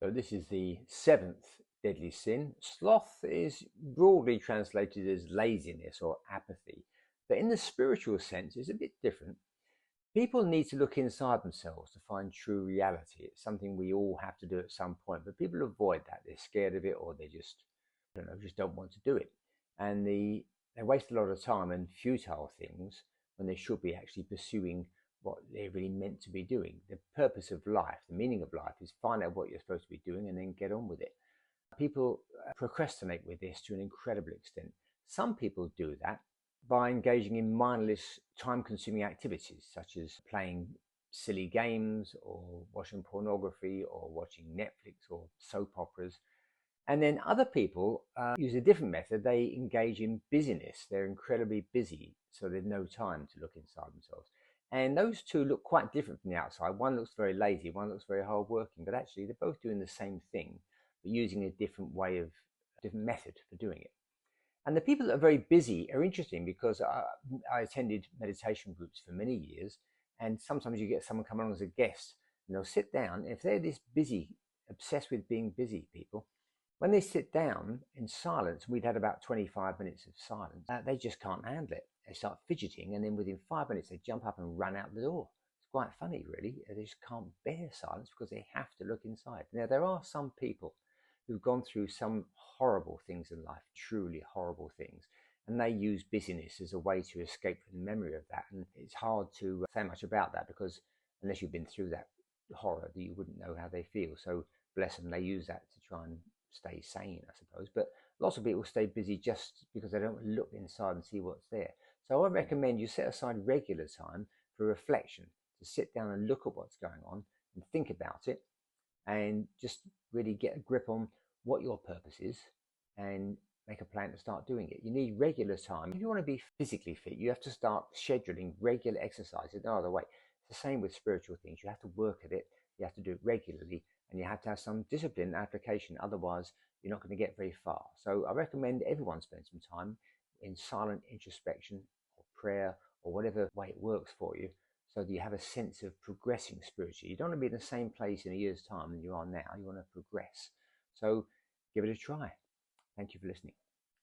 So this is the seventh deadly sin. Sloth is broadly translated as laziness or apathy, but in the spiritual sense, it's a bit different. People need to look inside themselves to find true reality. It's something we all have to do at some point, but people avoid that. They're scared of it, or they just, I don't know, just don't want to do it. And they waste a lot of time on futile things when they should be actually pursuing what they're really meant to be doing. The purpose of life, the meaning of life, is find out what you're supposed to be doing and then get on with it. People procrastinate with this to an incredible extent. Some people do that by engaging in mindless, time consuming activities such as playing silly games or watching pornography or watching Netflix or soap operas. And then other people use a different method. They engage in busyness. They're incredibly busy, so there's no time to look inside themselves. And those two look quite different from the outside. One looks very lazy, one looks very hardworking, but actually they're both doing the same thing, but using a different way of, different method for doing it. And the people that are very busy are interesting because I attended meditation groups for many years, and sometimes you get someone come along as a guest, and they'll sit down. If they're this busy, obsessed with being busy people, when they sit down in silence, we'd had about 25 minutes of silence, they just can't handle it. They start fidgeting, and then within 5 minutes, they jump up and run out the door. It's quite funny, really. They just can't bear silence because they have to look inside. Now, there are some people who've gone through some horrible things in life, truly horrible things, and they use busyness as a way to escape from the memory of that. And it's hard to say much about that because unless you've been through that horror, that you wouldn't know how they feel. So bless them, they use that to try and stay sane, I suppose. But lots of people stay busy just because they don't look inside and see what's there. So I recommend you set aside regular time for reflection, to sit down and look at what's going on and think about it, and just really get a grip on what your purpose is and make a plan to start doing it. You need regular time. If you want to be physically fit, you have to start scheduling regular exercise. There's no other way. It's the same with spiritual things. You have to work at it, you have to do it regularly, and you have to have some discipline and application. Otherwise, you're not going to get very far. So I recommend everyone spend some time in silent introspection or prayer or whatever way it works for you, so that you have a sense of progressing spiritually. You don't want to be in the same place in a year's time than you are now. You want to progress. So give it a try. Thank you for listening.